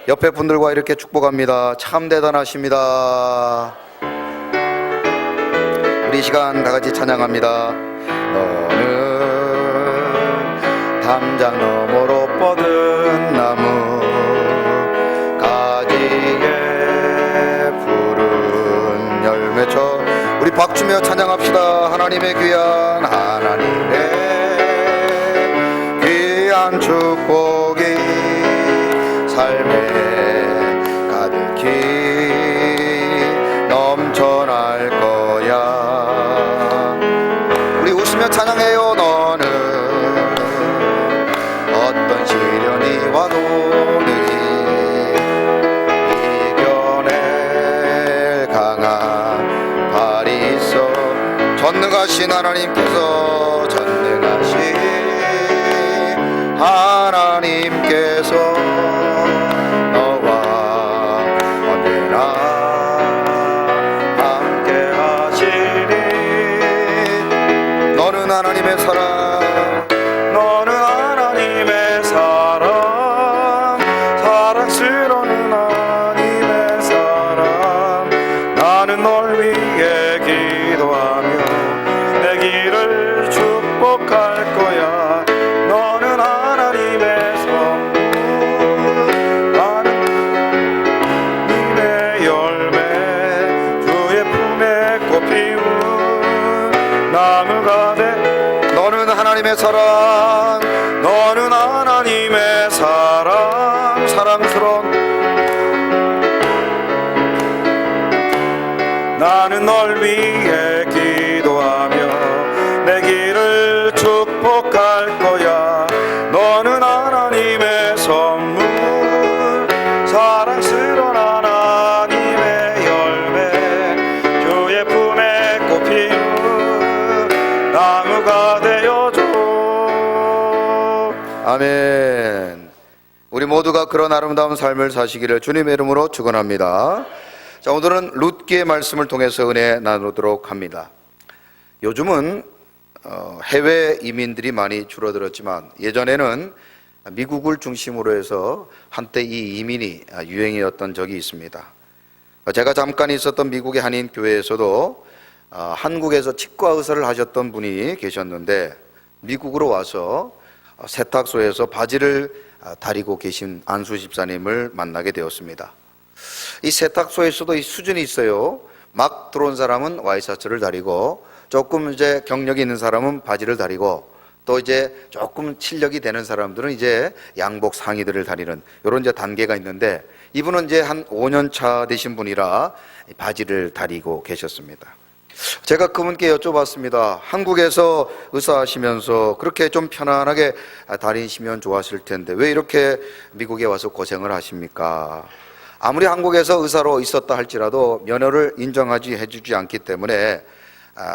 옆에 분들과 이렇게 축복합니다. 참 대단하십니다. 우리 이 시간 다 같이 찬양합니다. 너는 담장 너머로 뻗은 나무 가지에 푸른 열매쳐 우리 박주며 찬양합시다. 하나님의 귀한 축복이 삶에 가득히 넘쳐날 거야. 우리 웃으며 찬양해요. 너는 어떤 시련이 와도 늘 이겨낼 강한 발이 있어. 전능하신 하나님께서 너와 언제나 함께 하시니. 너는 하나님의 사람, 너는 하나님의 사람, 사랑스러운 하나님의 사람. 나는 널 위해 기도하며 내 길을 축복할 거야. 너는 하나님의 선물, 하나님의 열매, 주의 품에 꽃 피운 나무가 돼. 너는 하나님의 사람, 너는 하나님의 사람, 사랑스러운. 나는 널 위해 기도하며 내 길을 축복할 거야. 너는 하나님의 선물, 사랑스러운 하나님의 열매, 주의 품에 꽃 피운 나무가 되어줘. 아멘. 우리 모두가 그런 아름다운 삶을 사시기를 주님의 이름으로 축원합니다. 자, 오늘은 룻기의 말씀을 통해서 은혜 나누도록 합니다. 요즘은 해외 이민들이 많이 줄어들었지만 예전에는 미국을 중심으로 해서 한때 이 이민이 유행이었던 적이 있습니다. 제가 잠깐 있었던 미국의 한인 교회에서도 한국에서 치과 의사를 하셨던 분이 계셨는데 미국으로 와서 세탁소에서 바지를 다리고 계신 안수 집사님을 만나게 되었습니다. 이 세탁소에서도 이 수준이 있어요. 막 들어온 사람은 와이셔츠를 다리고, 조금 이제 경력이 있는 사람은 바지를 다리고, 또 이제 조금 실력이 되는 사람들은 이제 양복 상의들을 다리는 이런 이제 단계가 있는데, 이분은 이제 한 5년 차 되신 분이라 바지를 다리고 계셨습니다. 제가 그분께 여쭤봤습니다. 한국에서 의사하시면서 그렇게 좀 편안하게 다니시면 좋았을 텐데 왜 이렇게 미국에 와서 고생을 하십니까? 아무리 한국에서 의사로 있었다 할지라도 면허를 해주지 않기 때문에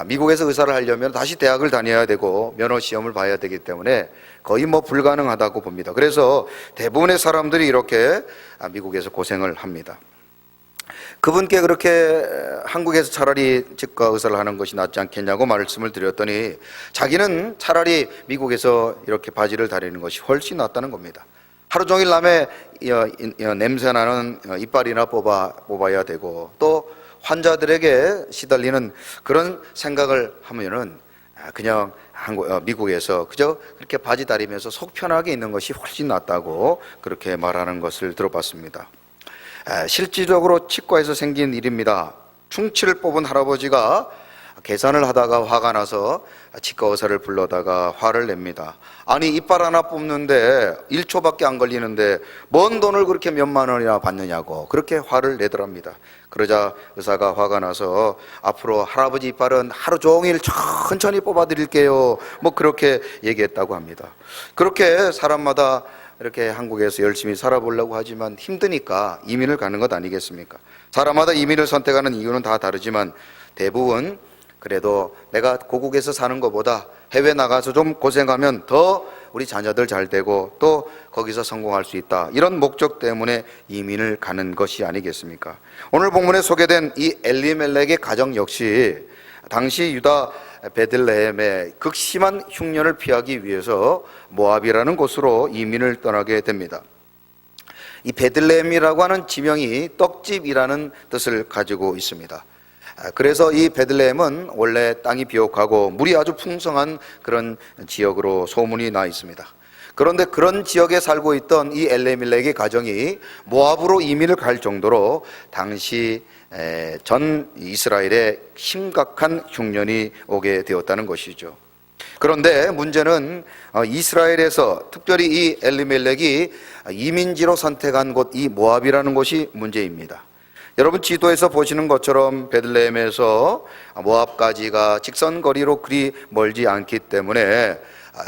미국에서 의사를 하려면 다시 대학을 다녀야 되고 면허 시험을 봐야 되기 때문에 거의 불가능하다고 봅니다. 그래서 대부분의 사람들이 이렇게 미국에서 고생을 합니다. 그분께 그렇게 한국에서 차라리 치과 의사를 하는 것이 낫지 않겠냐고 말씀을 드렸더니 자기는 차라리 미국에서 이렇게 바지를 다리는 것이 훨씬 낫다는 겁니다. 하루 종일 남의 냄새나는 이빨이나 뽑아야 되고 또 환자들에게 시달리는 그런 생각을 하면은 그냥 미국에서 그저 그렇게 바지 다리면서 속 편하게 있는 것이 훨씬 낫다고 그렇게 말하는 것을 들어봤습니다. 실질적으로 치과에서 생긴 일입니다. 충치를 뽑은 할아버지가 계산을 하다가 화가 나서 치과 의사를 불러다가 화를 냅니다. 아니 이빨 하나 뽑는데 1초밖에 안 걸리는데 뭔 돈을 그렇게 몇만 원이나 받느냐고 그렇게 화를 내더랍니다. 그러자 의사가 화가 나서 앞으로 할아버지 이빨은 하루 종일 천천히 뽑아드릴게요 그렇게 얘기했다고 합니다. 그렇게 사람마다 이렇게 한국에서 열심히 살아보려고 하지만 힘드니까 이민을 가는 것 아니겠습니까? 사람마다 이민을 선택하는 이유는 다 다르지만 대부분 그래도 내가 고국에서 사는 것보다 해외 나가서 좀 고생하면 더 우리 자녀들 잘 되고 또 거기서 성공할 수 있다, 이런 목적 때문에 이민을 가는 것이 아니겠습니까? 오늘 본문에 소개된 이 엘리멜렉의 가정 역시 당시 유다 베들레헴의 극심한 흉년을 피하기 위해서 모압이라는 곳으로 이민을 떠나게 됩니다. 이 베들레헴이라고 하는 지명이 떡집이라는 뜻을 가지고 있습니다. 그래서 이 베들레헴은 원래 땅이 비옥하고 물이 아주 풍성한 그런 지역으로 소문이 나 있습니다. 그런데 그런 지역에 살고 있던 이 엘리멜렉의 가정이 모압으로 이민을 갈 정도로 당시 전 이스라엘에 심각한 흉년이 오게 되었다는 것이죠. 그런데 문제는 이스라엘에서 특별히 이 엘리멜렉이 이민지로 선택한 곳 이 모압이라는 곳이 문제입니다. 여러분 지도에서 보시는 것처럼 베들레헴에서 모압까지가 직선거리로 그리 멀지 않기 때문에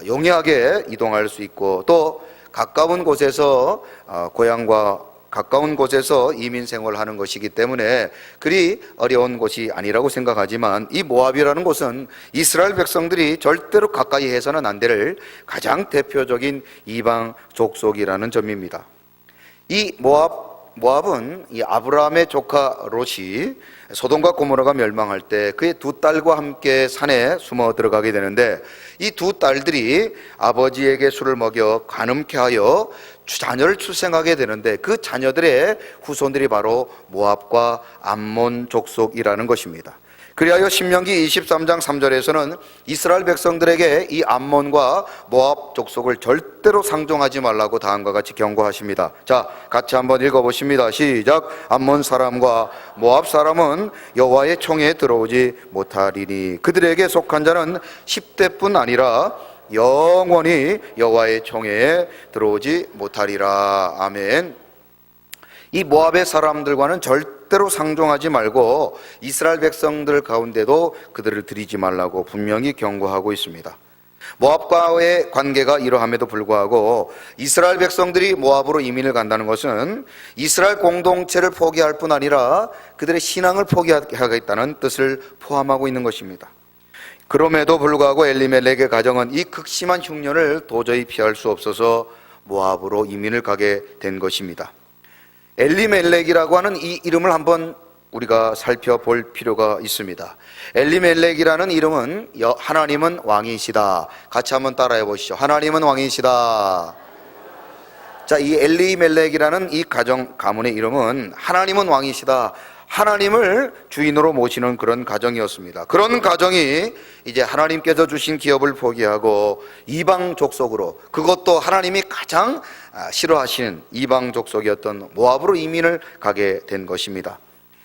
용이하게 이동할 수 있고 또 가까운 곳에서 고향과 가까운 곳에서 이민 생활하는 것이기 때문에 그리 어려운 곳이 아니라고 생각하지만 이 모압이라는 곳은 이스라엘 백성들이 절대로 가까이 해서는 안 될 가장 대표적인 이방 족속이라는 점입니다. 이 모압은 이 아브라함의 조카 롯이 소돔과 고모라가 멸망할 때 그의 두 딸과 함께 산에 숨어 들어가게 되는데 이 두 딸들이 아버지에게 술을 먹여 간음케 하여 자녀를 출생하게 되는데 그 자녀들의 후손들이 바로 모압과 암몬 족속이라는 것입니다. 그리하여 신명기 23장 3절에서는 이스라엘 백성들에게 이 암몬과 모압 족속을 절대로 상종하지 말라고 다음과 같이 경고하십니다. 자, 같이 한번 읽어보십니다. 시작. 암몬 사람과 모압 사람은 여호와의 총에 들어오지 못하리니 그들에게 속한 자는 10대뿐 아니라 영원히 여호와의 총에 들어오지 못하리라. 아멘. 이 모압의 사람들과는 절대로 상종하지 말고 이스라엘 백성들 가운데도 그들을 들이지 말라고 분명히 경고하고 있습니다. 모압과의 관계가 이러함에도 불구하고 이스라엘 백성들이 모압으로 이민을 간다는 것은 이스라엘 공동체를 포기할 뿐 아니라 그들의 신앙을 포기하겠다는 뜻을 포함하고 있는 것입니다. 그럼에도 불구하고 엘리멜렉의 가정은 이 극심한 흉년을 도저히 피할 수 없어서 모압으로 이민을 가게 된 것입니다. 엘리멜렉이라고 하는 이 이름을 한번 우리가 살펴볼 필요가 있습니다. 엘리멜렉이라는 이름은 하나님은 왕이시다. 같이 한번 따라해 보시죠. 하나님은 왕이시다. 자, 이 엘리멜렉이라는 이 가문의 이름은 하나님은 왕이시다. 하나님을 주인으로 모시는 그런 가정이었습니다. 그런 가정이 이제 하나님께서 주신 기업을 포기하고 이방 족속으로, 그것도 하나님이 가장 싫어하시는 이방 족속이었던 모압으로 이민을 가게 된 것입니다.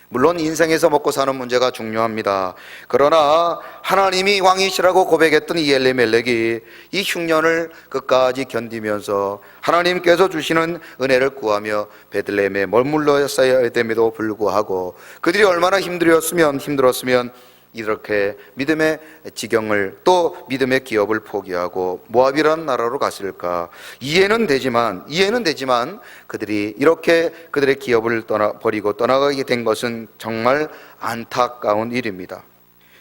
물론 인생에서 먹고 사는 문제가 중요합니다. 그러나 하나님이 왕이시라고 고백했던 이 엘리멜렉이 이 흉년을 끝까지 견디면서 하나님께서 주시는 은혜를 구하며 베들레헴에 머물렀어야 됨에도 불구하고 그들이 얼마나 힘들었으면 이렇게 믿음의 지경을 또 믿음의 기업을 포기하고 모압이라는 나라로 갔을까. 이해는 되지만 그들이 이렇게 그들의 기업을 버리고 떠나가게 된 것은 정말 안타까운 일입니다.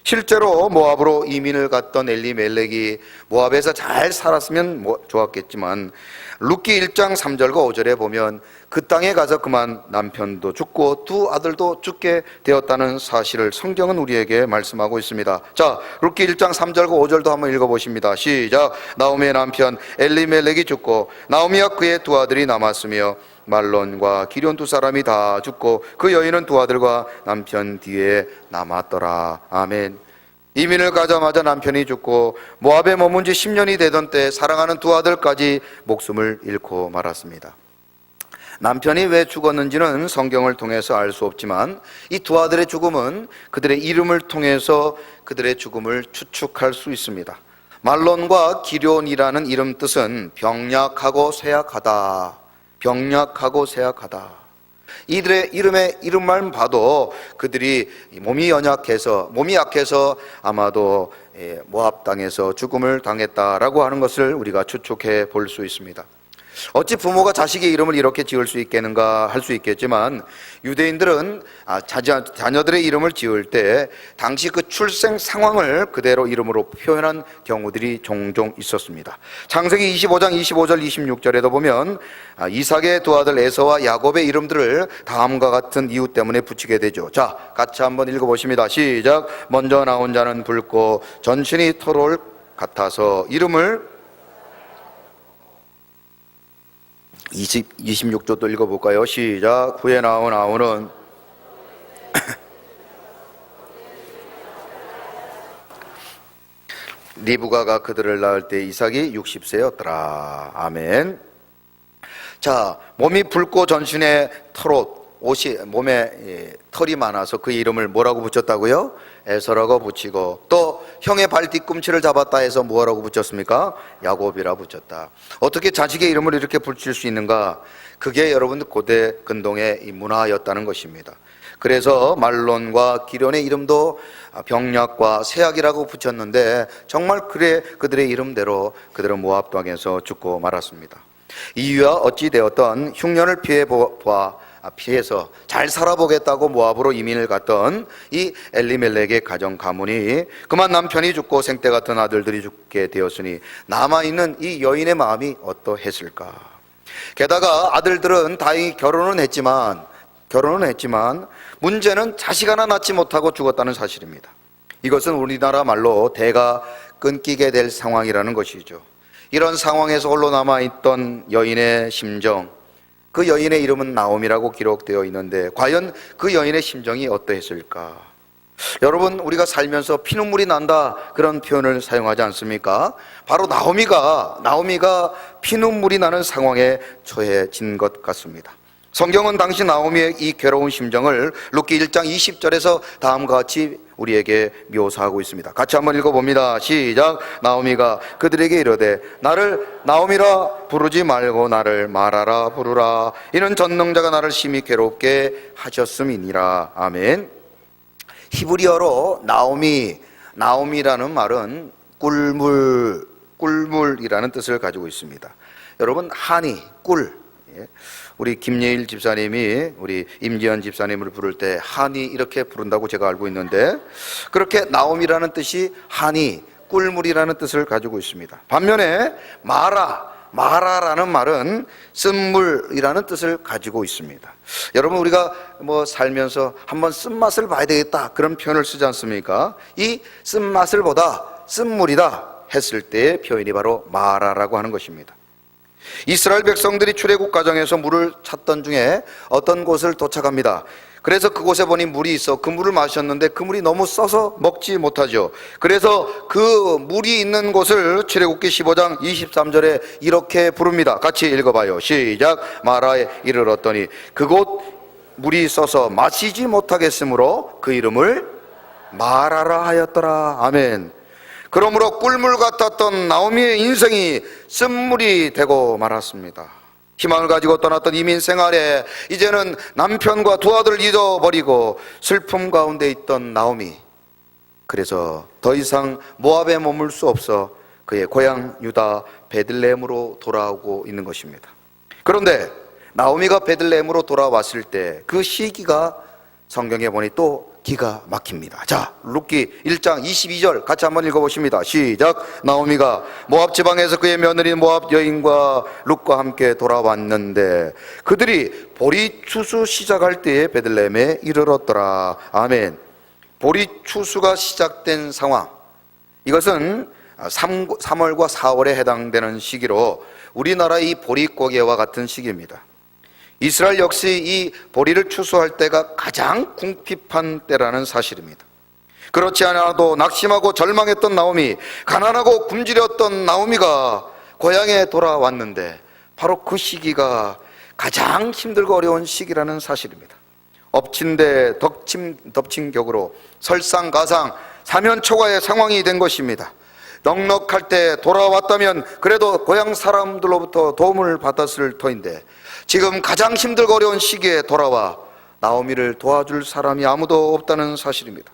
실제로 모압으로 이민을 갔던 엘리멜렉이 모압에서 잘 살았으면 좋았겠지만 룻기 1장 3절과 5절에 보면 그 땅에 가서 그만 남편도 죽고 두 아들도 죽게 되었다는 사실을 성경은 우리에게 말씀하고 있습니다. 자, 룻기 1장 3절과 5절도 한번 읽어보십니다. 시작. 나오미의 남편 엘리멜렉이 죽고 나오미와 그의 두 아들이 남았으며 말론과 기럨 두 사람이 다 죽고 그 여인은 두 아들과 남편 뒤에 남았더라. 아멘. 이민을 가자마자 남편이 죽고 모압에 머문 지 10년이 되던 때 사랑하는 두 아들까지 목숨을 잃고 말았습니다. 남편이 왜 죽었는지는 성경을 통해서 알 수 없지만 이 두 아들의 죽음은 그들의 이름을 통해서 그들의 죽음을 추측할 수 있습니다. 말론과 기럨이라는 이름 뜻은 병약하고 쇠약하다. 병약하고 쇠약하다. 이들의 이름만 봐도 그들이 몸이 약해서 아마도 모압 땅에서 죽음을 당했다라고 하는 것을 우리가 추측해 볼 수 있습니다. 어찌 부모가 자식의 이름을 이렇게 지을 수 있겠는가 할 수 있겠지만 유대인들은 자녀들의 이름을 지을 때 당시 그 출생 상황을 그대로 이름으로 표현한 경우들이 종종 있었습니다. 창세기 25장 25절 26절에도 보면 이삭의 두 아들 에서와 야곱의 이름들을 다음과 같은 이유 때문에 붙이게 되죠. 자, 같이 한번 읽어보십니다. 시작. 먼저 나온 자는 붉고 전신이 털올 같아서 26조 또 읽어볼까요? 시작. 후에 나온 아우는 리브가가 그들을 낳을 때 이삭이 60세였더라. 아멘. 자, 몸이 붉고 전신에 몸에 털이 많아서 그 이름을 뭐라고 붙였다고요? 에서라고 붙이고, 또 형의 발 뒤꿈치를 잡았다 해서 뭐라고 붙였습니까? 야곱이라 붙였다. 어떻게 자식의 이름을 이렇게 붙일 수 있는가? 그게 여러분들 고대 근동의 이 문화였다는 것입니다. 그래서 말론과 기련의 이름도 병약과 세약이라고 붙였는데, 정말 그들의 이름대로 그들은 모압 땅에서 죽고 말았습니다. 이유야 어찌 되었던 흉년을 피해서 잘 살아보겠다고 모압으로 이민을 갔던 이 엘리멜렉의 가정 가문이 그만 남편이 죽고 생떼 같은 아들들이 죽게 되었으니 남아있는 이 여인의 마음이 어떠했을까? 게다가 아들들은 다행히 결혼은 했지만 문제는 자식 하나 낳지 못하고 죽었다는 사실입니다. 이것은 우리나라 말로 대가 끊기게 될 상황이라는 것이죠. 이런 상황에서 홀로 남아있던 여인의 심정, 그 여인의 이름은 나옴이라고 기록되어 있는데 과연 그 여인의 심정이 어떠했을까? 여러분, 우리가 살면서 피눈물이 난다 그런 표현을 사용하지 않습니까? 바로 나오미가 피눈물이 나는 상황에 처해진 것 같습니다. 성경은 당시 나오미의 이 괴로운 심정을 룻기 1장 20절에서 다음과 같이 우리에게 묘사하고 있습니다. 같이 한번 읽어봅니다. 시작. 나오미가 그들에게 이르되 나를 나오미라 부르지 말고 나를 마라라 부르라. 이는 전능자가 나를 심히 괴롭게 하셨음이니라. 아멘. 히브리어로 나오미라는 말은 꿀물이라는 뜻을 가지고 있습니다. 여러분, 꿀. 우리 김예일 집사님이 우리 임지연 집사님을 부를 때 하니 이렇게 부른다고 제가 알고 있는데, 그렇게 나옴이라는 뜻이 하니, 꿀물이라는 뜻을 가지고 있습니다. 반면에 마라라는 말은 쓴물이라는 뜻을 가지고 있습니다. 여러분, 우리가 살면서 한번 쓴맛을 봐야 되겠다 그런 표현을 쓰지 않습니까? 이 쓴맛을 보다 쓴물이다 했을 때의 표현이 바로 마라라고 하는 것입니다. 이스라엘 백성들이 출애굽 과정에서 물을 찾던 중에 어떤 곳을 도착합니다. 그래서 그곳에 보니 물이 있어 그 물을 마셨는데 그 물이 너무 써서 먹지 못하죠. 그래서 그 물이 있는 곳을 출애굽기 15장 23절에 이렇게 부릅니다. 같이 읽어봐요. 시작. 마라에 이르렀더니 그곳 물이 써서 마시지 못하겠으므로 그 이름을 마라라 하였더라. 아멘. 그러므로 꿀물 같았던 나오미의 인생이 쓴물이 되고 말았습니다. 희망을 가지고 떠났던 이민 생활에 이제는 남편과 두 아들을 잊어버리고 슬픔 가운데 있던 나오미, 그래서 더 이상 모압에 머물 수 없어 그의 고향 유다 베들레헴으로 돌아오고 있는 것입니다. 그런데 나오미가 베들레헴으로 돌아왔을 때 그 시기가 성경에 보니 또 기가 막힙니다. 자, 룻기 1장 22절 같이 한번 읽어보십니다. 시작. 나오미가 모압 지방에서 그의 며느리 모압 여인과 룻과 함께 돌아왔는데 그들이 보리 추수 시작할 때에 베들레헴에 이르렀더라. 아멘. 보리 추수가 시작된 상황, 이것은 3월과 4월에 해당되는 시기로 우리나라 이 보릿고개와 같은 시기입니다. 이스라엘 역시 이 보리를 추수할 때가 가장 궁핍한 때라는 사실입니다. 그렇지 않아도 낙심하고 절망했던 나오미, 가난하고 굶주렸던 나오미가 고향에 돌아왔는데 바로 그 시기가 가장 힘들고 어려운 시기라는 사실입니다. 엎친 데 덮친 격으로 설상가상 사면초가의 상황이 된 것입니다. 넉넉할 때 돌아왔다면 그래도 고향 사람들로부터 도움을 받았을 터인데 지금 가장 힘들고 어려운 시기에 돌아와 나오미를 도와줄 사람이 아무도 없다는 사실입니다.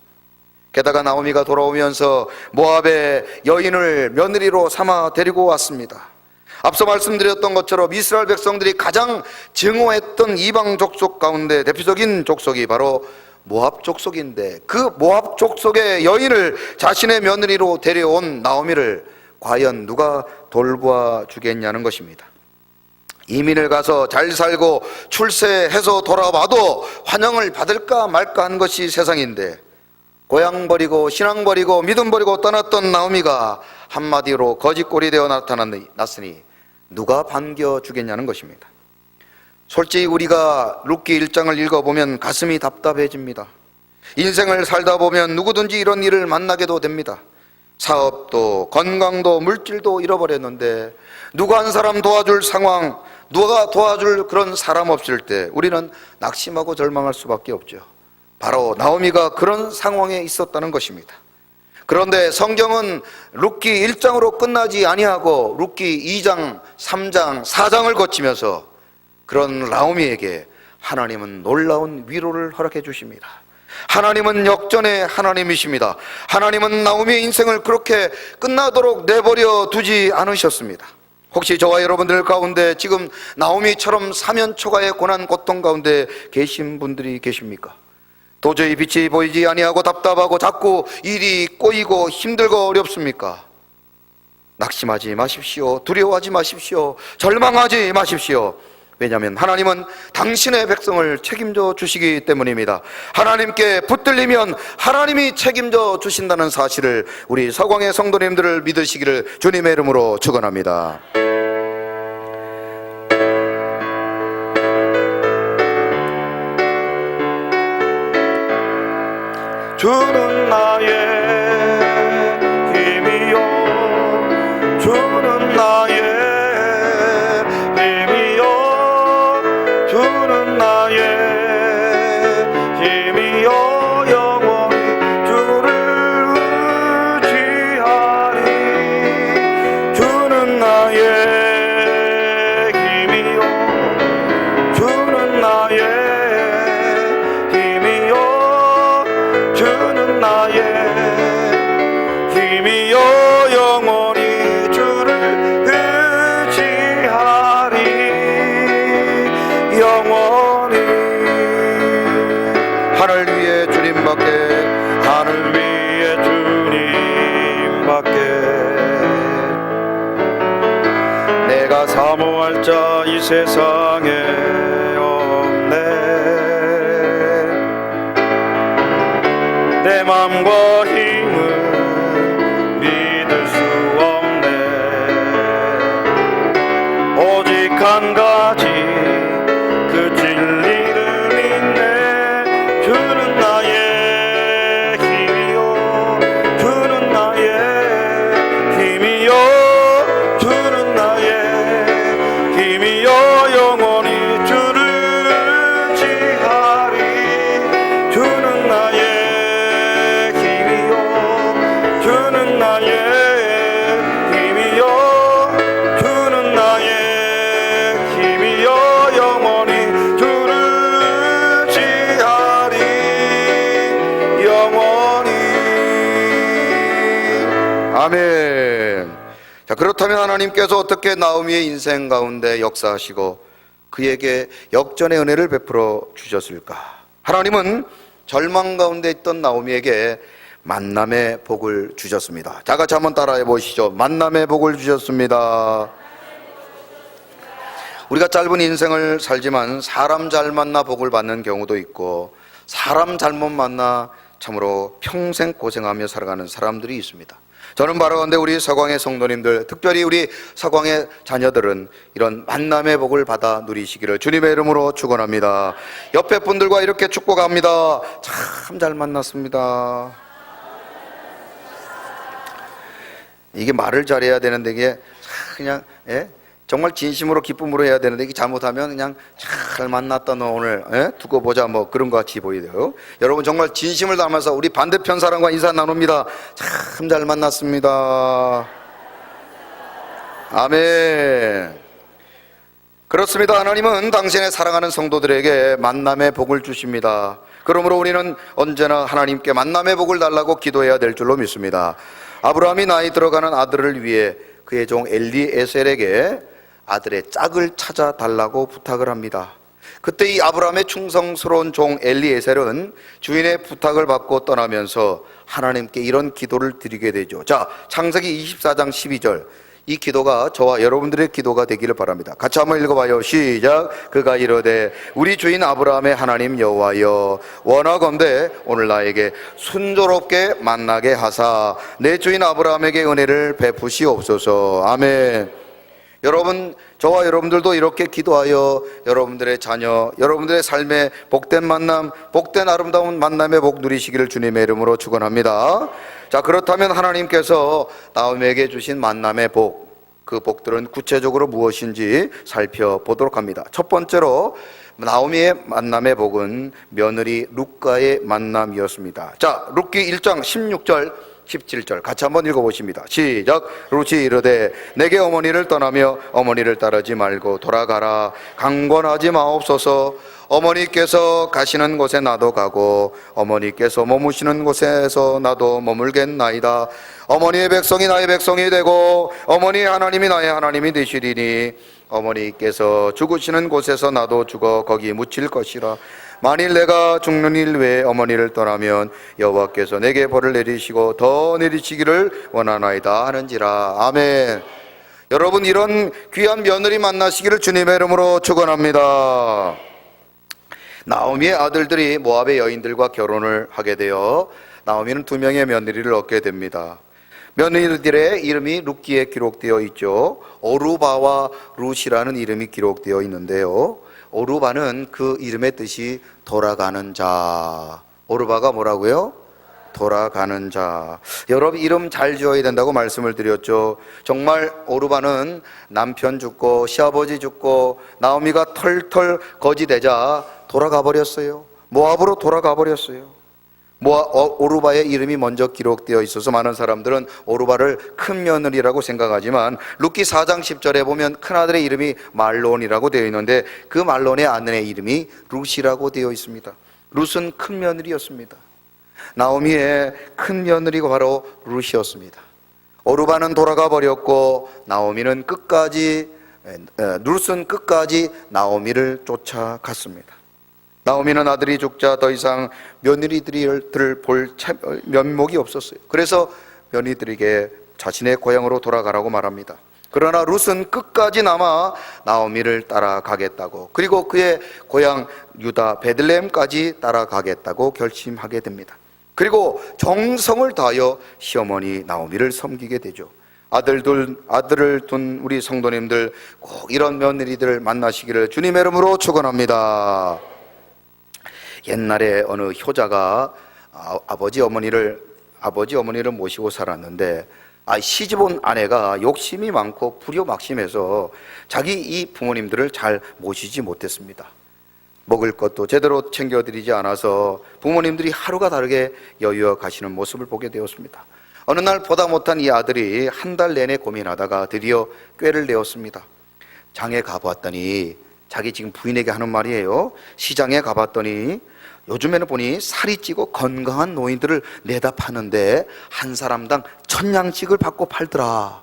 게다가 나오미가 돌아오면서 모압의 여인을 며느리로 삼아 데리고 왔습니다. 앞서 말씀드렸던 것처럼 이스라엘 백성들이 가장 증오했던 이방 족속 가운데 대표적인 족속이 바로 모압 족속인데, 그 모압 족속의 여인을 자신의 며느리로 데려온 나오미를 과연 누가 돌보아 주겠냐는 것입니다. 이민을 가서 잘 살고 출세해서 돌아와도 환영을 받을까 말까 한 것이 세상인데, 고향 버리고 신앙 버리고 믿음 버리고 떠났던 나오미가 한마디로 거짓골이 되어 나타났으니 누가 반겨주겠냐는 것입니다. 솔직히 우리가 룻기 1장을 읽어보면 가슴이 답답해집니다. 인생을 살다 보면 누구든지 이런 일을 만나게도 됩니다. 사업도 건강도 물질도 잃어버렸는데 누가 한 사람 도와줄 상황, 누가 도와줄 그런 사람 없을 때 우리는 낙심하고 절망할 수밖에 없죠. 바로 나오미가 그런 상황에 있었다는 것입니다. 그런데 성경은 룻기 1장으로 끝나지 아니하고 룻기 2장, 3장, 4장을 거치면서 그런 나오미에게 하나님은 놀라운 위로를 허락해 주십니다. 하나님은 역전의 하나님이십니다. 하나님은 나오미의 인생을 그렇게 끝나도록 내버려 두지 않으셨습니다. 혹시 저와 여러분들 가운데 지금 나오미처럼 사면초가의 고난 고통 가운데 계신 분들이 계십니까? 도저히 빛이 보이지 아니하고 답답하고 자꾸 일이 꼬이고 힘들고 어렵습니까? 낙심하지 마십시오. 두려워하지 마십시오. 절망하지 마십시오. 왜냐하면 하나님은 당신의 백성을 책임져 주시기 때문입니다. 하나님께 붙들리면 하나님이 책임져 주신다는 사실을 우리 서광의 성도님들을 믿으시기를 주님의 이름으로 축원합니다. 주는 나의 힘이요, 주는 나의 힘이요, 주는 나의 힘이요, 영원히 주를 의지하리. 주는 나의 힘이요, 주는 나의 주는 나의 힘이요, 영원히 주를 의지하리. 영원히 하늘 위에 주님밖에, 하늘 위에 주님밖에 내가 사모할 자 이 세상에 없네. 내 맘과 힘을 믿을 수 없네. 오직 한 가지 그 진리를 믿네. 주는 나의 힘이요, 주는 나의 힘이요, 주는 나의 힘이요, 영원히 주를 의지하리. 주는 나의 주는 나의 힘이요, 주는 나의 힘이요, 영원히 주를 의지하리. 영원히. 아멘. 자, 그렇다면 하나님께서 어떻게 나오미의 인생 가운데 역사하시고 그에게 역전의 은혜를 베풀어 주셨을까? 하나님은 절망 가운데 있던 나오미에게 만남의 복을 주셨습니다. 자, 같이 한번 따라해 보시죠. 만남의 복을 주셨습니다. 우리가 짧은 인생을 살지만 사람 잘 만나 복을 받는 경우도 있고 사람 잘못 만나 참으로 평생 고생하며 살아가는 사람들이 있습니다. 저는 바라건대 우리 서광의 성도님들, 특별히 우리 서광의 자녀들은 이런 만남의 복을 받아 누리시기를 주님의 이름으로 축원합니다. 옆에 분들과 이렇게 축복합니다. 참 잘 만났습니다. 이게 말을 잘해야 되는데 이게 그냥 정말 진심으로 기쁨으로 해야 되는데 이게 잘못하면 그냥 잘 만났다 너 오늘 두고 보자 뭐 그런 것 같이 보이대요. 여러분 정말 진심을 담아서 우리 반대편 사람과 인사 나눕니다. 참 잘 만났습니다. 아멘. 그렇습니다. 하나님은 당신의 사랑하는 성도들에게 만남의 복을 주십니다. 그러므로 우리는 언제나 하나님께 만남의 복을 달라고 기도해야 될 줄로 믿습니다. 아브라함이 나이 들어가는 아들을 위해 그의 종 엘리에셀에게 아들의 짝을 찾아 달라고 부탁을 합니다. 그때 이 아브라함의 충성스러운 종 엘리에셀은 주인의 부탁을 받고 떠나면서 하나님께 이런 기도를 드리게 되죠. 자, 창세기 24장 12절. 이 기도가 저와 여러분들의 기도가 되기를 바랍니다. 같이 한번 읽어봐요. 시작. 그가 이르되 우리 주인 아브라함의 하나님 여호와여, 원하건대 오늘 나에게 순조롭게 만나게 하사 내 주인 아브라함에게 은혜를 베푸시옵소서. 아멘. 여러분, 저와 여러분들도 이렇게 기도하여 여러분들의 자녀, 여러분들의 삶에 복된 만남, 복된 아름다운 만남의 복 누리시기를 주님의 이름으로 축원합니다. 자, 그렇다면 하나님께서 나오미에게 주신 만남의 복, 그 복들은 구체적으로 무엇인지 살펴보도록 합니다. 첫 번째로 나오미의 만남의 복은 며느리 룻과의 만남이었습니다. 자, 룻기 1장 16절 17절 같이 한번 읽어보십니다. 시작. 룻이 이르되 내게 어머니를 떠나며 어머니를 따르지 말고 돌아가라. 강권하지 마옵소서. 어머니께서 가시는 곳에 나도 가고 어머니께서 머무시는 곳에서 나도 머물겠나이다. 어머니의 백성이 나의 백성이 되고 어머니의 하나님이 나의 하나님이 되시리니 어머니께서 죽으시는 곳에서 나도 죽어 거기 묻힐 것이라. 만일 내가 죽는 일 외에 어머니를 떠나면 여호와께서 내게 벌을 내리시고 더 내리시기를 원하나이다 하는지라. 아멘. 여러분, 이런 귀한 며느리 만나시기를 주님의 이름으로 축원합니다. 나오미의 아들들이 모압의 여인들과 결혼을 하게 되어 나오미는 2명의 며느리를 얻게 됩니다. 며느리들의 이름이 룻기에 기록되어 있죠. 오르바와 룻이라는 이름이 기록되어 있는데요, 오르바는 그 이름의 뜻이 돌아가는 자. 오르바가 뭐라고요? 돌아가는 자. 여러분, 이름 잘 지어야 된다고 말씀을 드렸죠. 정말 오르바는 남편 죽고 시아버지 죽고 나오미가 털털 거지되자 돌아가 버렸어요. 모압으로 돌아가 버렸어요. 오르바의 이름이 먼저 기록되어 있어서 많은 사람들은 오르바를 큰 며느리라고 생각하지만 룻기 4장 10절에 보면 큰아들의 이름이 말론이라고 되어 있는데 그 말론의 아내의 이름이 룻이라고 되어 있습니다. 룻은 큰 며느리였습니다. 나오미의 큰 며느리가 바로 룻이었습니다. 오르바는 돌아가 버렸고 나오미는 룻은 끝까지 나오미를 쫓아갔습니다. 나오미는 아들이 죽자 더 이상 며느리들을 볼 면목이 없었어요. 그래서 며느리들에게 자신의 고향으로 돌아가라고 말합니다. 그러나 룻은 끝까지 남아 나오미를 따라가겠다고, 그리고 그의 고향 유다 베들레헴까지 따라가겠다고 결심하게 됩니다. 그리고 정성을 다하여 시어머니 나오미를 섬기게 되죠. 아들을 둔 우리 성도님들 꼭 이런 며느리들을 만나시기를 주님의 이름으로 축원합니다. 옛날에 어느 효자가 아버지 어머니를 모시고 살았는데 시집온 아내가 욕심이 많고 불효막심해서 자기 이 부모님들을 잘 모시지 못했습니다. 먹을 것도 제대로 챙겨드리지 않아서 부모님들이 하루가 다르게 여유어 가시는 모습을 보게 되었습니다. 어느 날 보다 못한 이 아들이 한 달 내내 고민하다가 드디어 꾀를 내었습니다. 장에 가보았더니, 자기 지금 부인에게 하는 말이에요. 시장에 가봤더니 요즘에는 보니 살이 찌고 건강한 노인들을 내다 파는데 한 사람당 1,000냥씩을 받고 팔더라.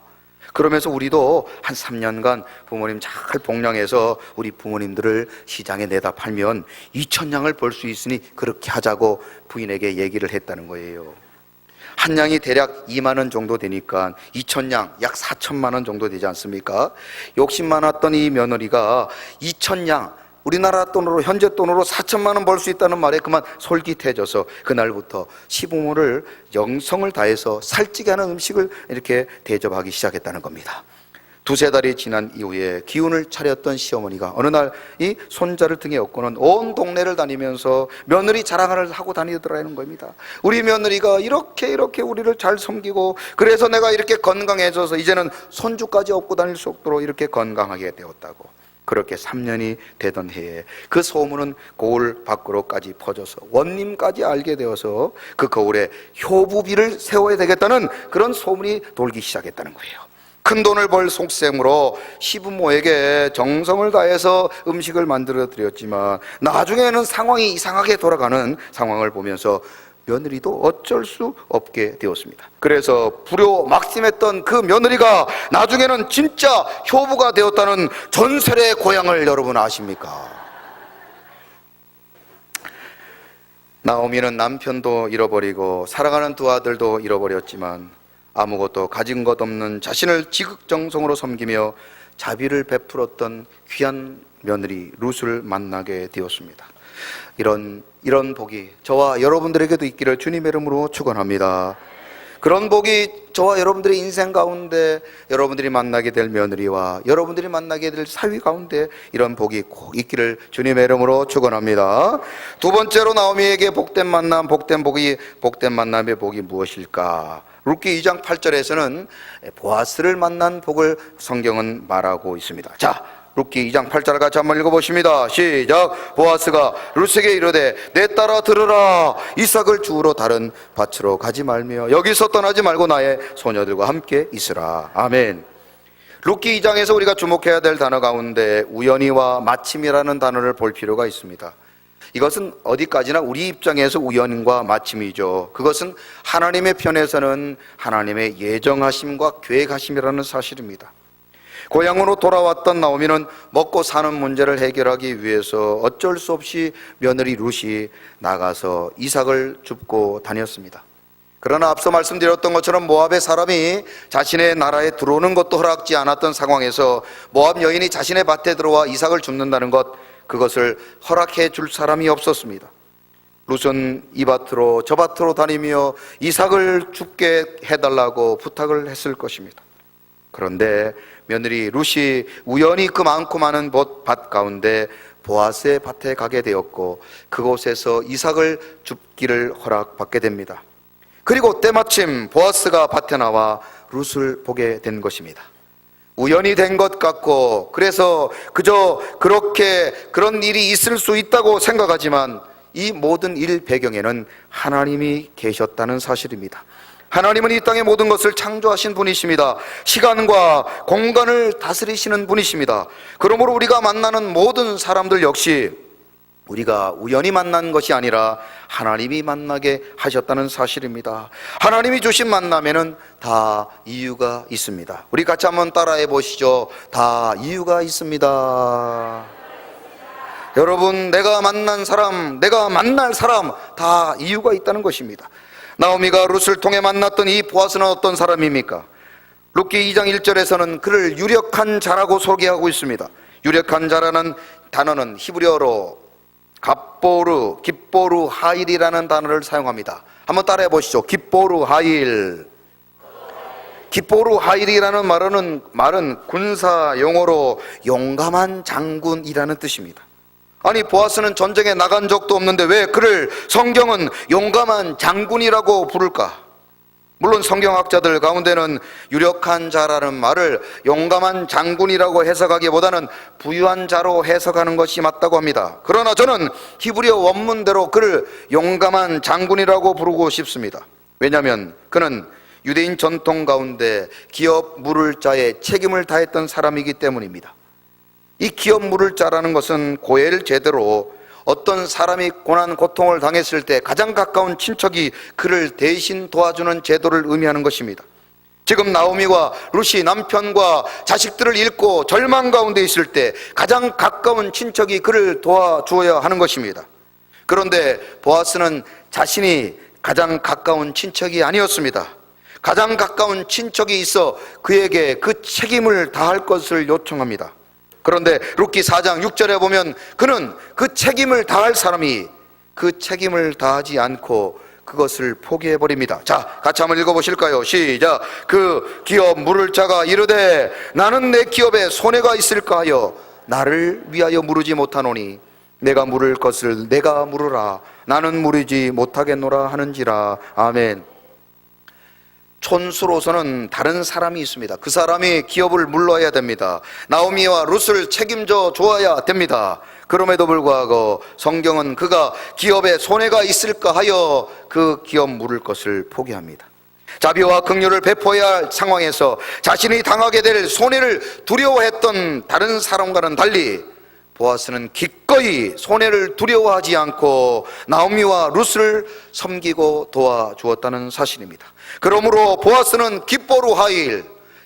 그러면서 우리도 한 3년간 부모님 잘 복량해서 우리 부모님들을 시장에 내다 팔면 2,000냥을 벌 수 있으니 그렇게 하자고 부인에게 얘기를 했다는 거예요. 한 냥이 대략 2만 원 정도 되니까 2,000냥, 약 4천만 원 정도 되지 않습니까? 욕심 많았던 이 며느리가 2,000냥, 우리나라 돈으로, 현재 돈으로 4천만 원 벌 수 있다는 말에 그만 솔깃해져서 그날부터 시부모를 정성을 다해서 살찌게 하는 음식을 이렇게 대접하기 시작했다는 겁니다. 2-3달이 지난 이후에 기운을 차렸던 시어머니가 어느 날 이 손자를 등에 업고는 온 동네를 다니면서 며느리 자랑을 하고 다니더라는 겁니다. 우리 며느리가 이렇게 우리를 잘 섬기고, 그래서 내가 이렇게 건강해져서 이제는 손주까지 업고 다닐 수 없도록 이렇게 건강하게 되었다고. 그렇게 3년이 되던 해에 그 소문은 고을 밖으로까지 퍼져서 원님까지 알게 되어서 그 거울에 효부비를 세워야 되겠다는 그런 소문이 돌기 시작했다는 거예요. 큰 돈을 벌 속셈으로 시부모에게 정성을 다해서 음식을 만들어 드렸지만 나중에는 상황이 이상하게 돌아가는 상황을 보면서 며느리도 어쩔 수 없게 되었습니다. 그래서 불효막심했던 그 며느리가 나중에는 진짜 효부가 되었다는 전설의 고향을 여러분 아십니까? 나오미는 남편도 잃어버리고 사랑하는 2 아들도 잃어버렸지만 아무것도 가진 것 없는 자신을 지극정성으로 섬기며 자비를 베풀었던 귀한 며느리 룻을 만나게 되었습니다. 이런 복이 저와 여러분들에게도 있기를 주님의 이름으로 축원합니다. 그런 복이 저와 여러분들의 인생 가운데 여러분들이 만나게 될 며느리와 여러분들이 만나게 될 사위 가운데 이런 복이 꼭 있기를 주님의 이름으로 축원합니다. 두 번째로 나오미에게 복된 만남, 복된 만남의 복이 무엇일까? 룻기 2장 8절에서는 보아스를 만난 복을 성경은 말하고 있습니다. 자, 룻기 2장 8절 같이 한번 읽어보십니다. 시작. 보아스가 룻에게 이르되 내 딸아 들으라, 이삭을 주우러 다른 밭으로 가지 말며 여기서 떠나지 말고 나의 소녀들과 함께 있으라. 아멘. 룻기 2장에서 우리가 주목해야 될 단어 가운데 우연히와 마침이라는 단어를 볼 필요가 있습니다. 이것은 어디까지나 우리 입장에서 우연과 마침이죠. 그것은 하나님의 편에서는 하나님의 예정하심과 계획하심이라는 사실입니다. 고향으로 돌아왔던 나오미는 먹고 사는 문제를 해결하기 위해서 어쩔 수 없이 며느리 룻이 나가서 이삭을 줍고 다녔습니다. 그러나 앞서 말씀드렸던 것처럼 모압의 사람이 자신의 나라에 들어오는 것도 허락지 않았던 상황에서 모압 여인이 자신의 밭에 들어와 이삭을 줍는다는 것, 그것을 허락해 줄 사람이 없었습니다. 룻은 이 밭으로 저 밭으로 다니며 이삭을 줍게 해달라고 부탁을 했을 것입니다. 그런데 며느리 룻이 우연히 그 많고 많은 밭 가운데 보아스의 밭에 가게 되었고 그곳에서 이삭을 줍기를 허락받게 됩니다. 그리고 때마침 보아스가 밭에 나와 룻을 보게 된 것입니다. 우연히 된 것 같고 그래서 그저 그렇게 그런 일이 있을 수 있다고 생각하지만 이 모든 일 배경에는 하나님이 계셨다는 사실입니다. 하나님은 이 땅의 모든 것을 창조하신 분이십니다. 시간과 공간을 다스리시는 분이십니다. 그러므로 우리가 만나는 모든 사람들 역시 우리가 우연히 만난 것이 아니라 하나님이 만나게 하셨다는 사실입니다. 하나님이 주신 만남에는 다 이유가 있습니다. 우리 같이 한번 따라해 보시죠. 다 이유가 있습니다. 여러분, 내가 만난 사람, 내가 만날 사람 다 이유가 있다는 것입니다. 나오미가 룻을 통해 만났던 이 보아스는 어떤 사람입니까? 룻기 2장 1절에서는 그를 유력한 자라고 소개하고 있습니다. 유력한 자라는 단어는 히브리어로 깁보르 하일이라는 단어를 사용합니다. 한번 따라해 보시죠. 깁보르 하일. 깁보르 하일이라는 말은 군사 용어로 용감한 장군이라는 뜻입니다. 아니, 보아스는 전쟁에 나간 적도 없는데 왜 그를 성경은 용감한 장군이라고 부를까? 물론 성경학자들 가운데는 유력한 자라는 말을 용감한 장군이라고 해석하기보다는 부유한 자로 해석하는 것이 맞다고 합니다. 그러나 저는 히브리어 원문대로 그를 용감한 장군이라고 부르고 싶습니다. 왜냐하면 그는 유대인 전통 가운데 기업 물을 자의 책임을 다했던 사람이기 때문입니다. 이 기업 물을 자라는 것은 고엘 제대로 어떤 사람이 고난 고통을 당했을 때 가장 가까운 친척이 그를 대신 도와주는 제도를 의미하는 것입니다. 지금 나오미와 룻이 남편과 자식들을 잃고 절망 가운데 있을 때 가장 가까운 친척이 그를 도와주어야 하는 것입니다. 그런데 보아스는 자신이 가장 가까운 친척이 아니었습니다. 가장 가까운 친척이 있어 그에게 그 책임을 다할 것을 요청합니다. 그런데 룻기 4장 6절에 보면 그는 그 책임을 다할 사람이 그 책임을 다하지 않고 그것을 포기해버립니다. 자, 같이 한번 읽어보실까요? 시작. 그 기업 물을 자가 이르되 나는 내 기업에 손해가 있을까 하여 나를 위하여 물으지 못하노니 내가 물을 것을 내가 물으라. 나는 물으지 못하겠노라 하는지라. 아멘. 촌수로서는 다른 사람이 있습니다. 그 사람이 기업을 물러야 됩니다. 나오미와 룻을 책임져 주어야 됩니다. 그럼에도 불구하고 성경은 그가 기업에 손해가 있을까 하여 그 기업 물을 것을 포기합니다. 자비와 긍휼을 베풀어야 할 상황에서 자신이 당하게 될 손해를 두려워했던 다른 사람과는 달리 보아스는 기꺼이 손해를 두려워하지 않고 나오미와 룻을 섬기고 도와주었다는 사실입니다. 그러므로 보아스는 깁보르 하일,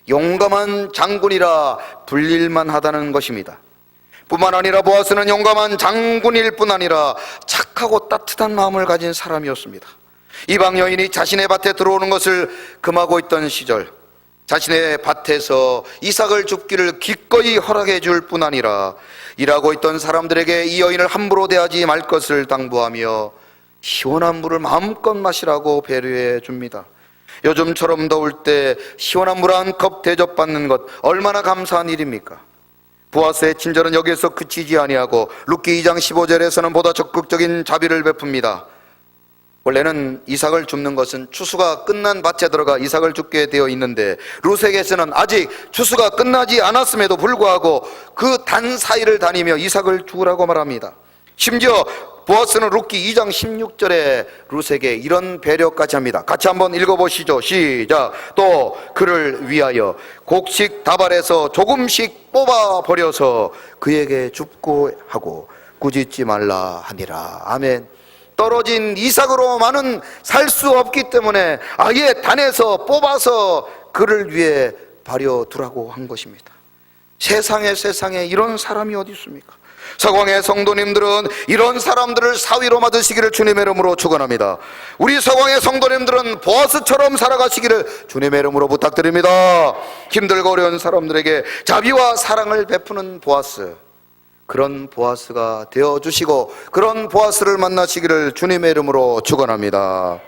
용감한 장군이라 불릴만 하다는 것입니다. 뿐만 아니라 보아스는 용감한 장군일 뿐 아니라 착하고 따뜻한 마음을 가진 사람이었습니다. 이방 여인이 자신의 밭에 들어오는 것을 금하고 있던 시절 자신의 밭에서 이삭을 줍기를 기꺼이 허락해 줄 뿐 아니라 일하고 있던 사람들에게 이 여인을 함부로 대하지 말 것을 당부하며 시원한 물을 마음껏 마시라고 배려해 줍니다. 요즘처럼 더울 때 시원한 물 한 컵 대접받는 것 얼마나 감사한 일입니까? 보아스의 친절은 여기에서 그치지 아니하고 룻기 2장 15절에서는 보다 적극적인 자비를 베풉니다. 원래는 이삭을 줍는 것은 추수가 끝난 밭에 들어가 이삭을 줍게 되어 있는데 룻에게서는 아직 추수가 끝나지 않았음에도 불구하고 그 단 사이를 다니며 이삭을 주라고 말합니다. 심지어 보아스는 룻기 2장 16절에 룻에게 이런 배려까지 합니다. 같이 한번 읽어보시죠. 시작. 또 그를 위하여 곡식 다발에서 조금씩 뽑아 버려서 그에게 줍고 하고 꾸짖지 말라 하니라. 아멘. 떨어진 이삭으로만은 살 수 없기 때문에 아예 단에서 뽑아서 그를 위해 버려두라고 한 것입니다. 세상에 이런 사람이 어디 있습니까? 서광의 성도님들은 이런 사람들을 사위로 맞으시기를 주님의 이름으로 축원합니다. 우리 서광의 성도님들은 보아스처럼 살아가시기를 주님의 이름으로 부탁드립니다. 힘들고 어려운 사람들에게 자비와 사랑을 베푸는 보아스, 그런 보아스가 되어주시고 그런 보아스를 만나시기를 주님의 이름으로 축원합니다.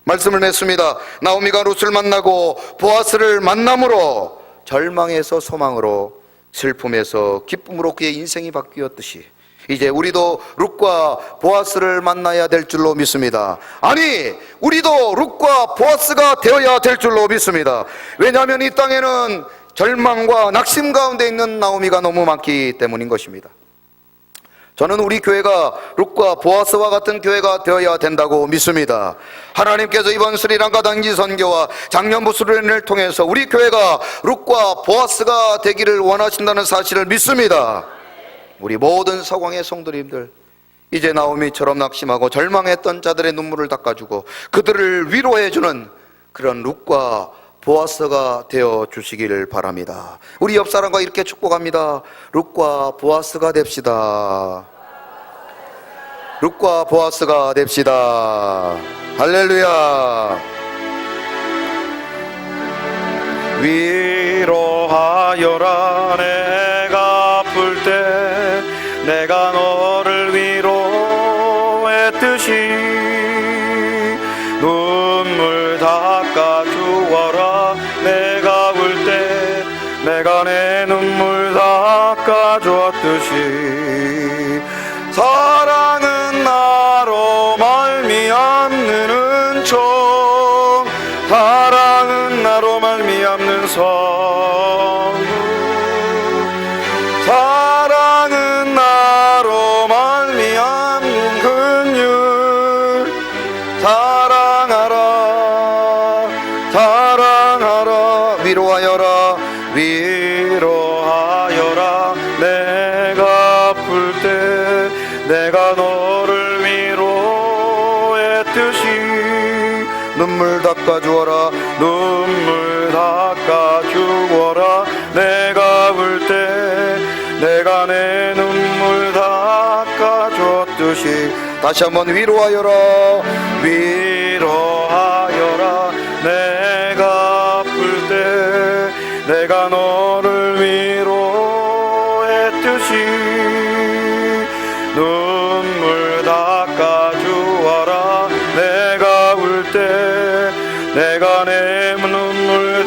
말씀을 맺습니다. 나오미가 룻을 만나고 보아스를 만남으로 절망에서 소망으로, 슬픔에서 기쁨으로 그의 인생이 바뀌었듯이 이제 우리도 룻과 보아스를 만나야 될 줄로 믿습니다. 아니, 우리도 룻과 보아스가 되어야 될 줄로 믿습니다. 왜냐하면 이 땅에는 절망과 낙심 가운데 있는 나오미가 너무 많기 때문인 것입니다. 저는 우리 교회가 룻과 보아스와 같은 교회가 되어야 된다고 믿습니다. 하나님께서 이번 스리랑카 단기 선교와 작년부 수련회를 통해서 우리 교회가 룻과 보아스가 되기를 원하신다는 사실을 믿습니다. 우리 모든 서광의 성도님들, 이제 나오미처럼 낙심하고 절망했던 자들의 눈물을 닦아주고 그들을 위로해주는 그런 룻과 보아스가 되어 주시기를 바랍니다. 우리 옆 사람과 이렇게 축복합니다. 룻과 보아스가 됩시다. 룻과 보아스가 됩시다. 할렐루야. 위로하여라. 내가 아플 때 내가 너를 위로했듯이 눈물 닦아주어라. 내가 울 때 내가 내 눈물 닦아주었듯이 사랑은 나로 말미암는 은총, 사랑은 나로 말미암는 선물, 사랑은 나로 말미암는 긍휼. 사랑하라, 사랑하라. 위로하여라. 위로하여라. 내가 아플 때 내가 너를 위로했듯이 눈물 닦아주어라. 눈물 닦아주어라. 내가 울 때 내가 내 눈물 닦아줬듯이 다시 한번 위로하여라. 위로하여라. 내가 아플 때 내가 너를 위로했듯이 눈물 닦아주어라. 내가 울 때 내가 내 눈물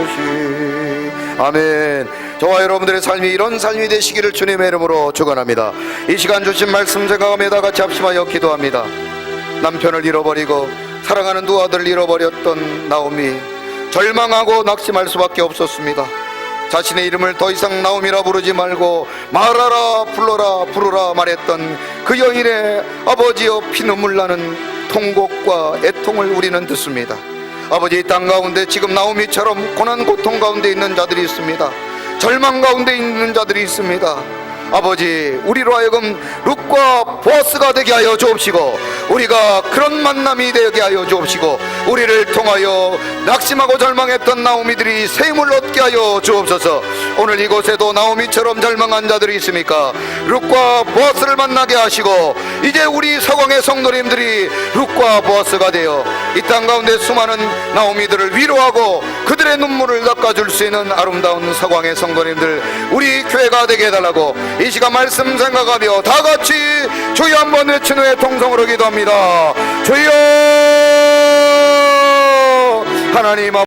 닦아주었듯이. 아멘. 저와 여러분들의 삶이 이런 삶이 되시기를 주님의 이름으로 축원합니다. 이 시간 주신 말씀 생각하며 다 같이 합심하여 기도합니다. 남편을 잃어버리고 사랑하는 두 아들을 잃어버렸던 나오미, 절망하고 낙심할 수밖에 없었습니다. 자신의 이름을 더 이상 나오미라 부르지 말고 말하라, 불러라, 부르라 말했던 그 여인의 아버지여 피눈물 나는 통곡과 애통을 우리는 듣습니다. 아버지, 이 땅 가운데 지금 나오미처럼 고난 고통 가운데 있는 자들이 있습니다. 절망 가운데 있는 자들이 있습니다. 아버지, 우리로 하여금 룻과 보아스가 되게 하여 주옵시고 우리가 그런 만남이 되게 하여 주옵시고 우리를 통하여 낙심하고 절망했던 나오미들이 새 힘을 얻게 하여 주옵소서. 오늘 이곳에도 나오미처럼 절망한 자들이 있습니까? 룻과 보아스를 만나게 하시고 이제 우리 서광의 성도님들이 룻과 보아스가 되어 이 땅 가운데 수많은 나오미들을 위로하고 그들의 눈물을 닦아줄 수 있는 아름다운 서광의 성도님들, 우리 교회가 되게 해달라고 이 시간 말씀 생각하며 다 같이 주여 한번 외친 후에 통성으로 기도합니다. 주여 하나님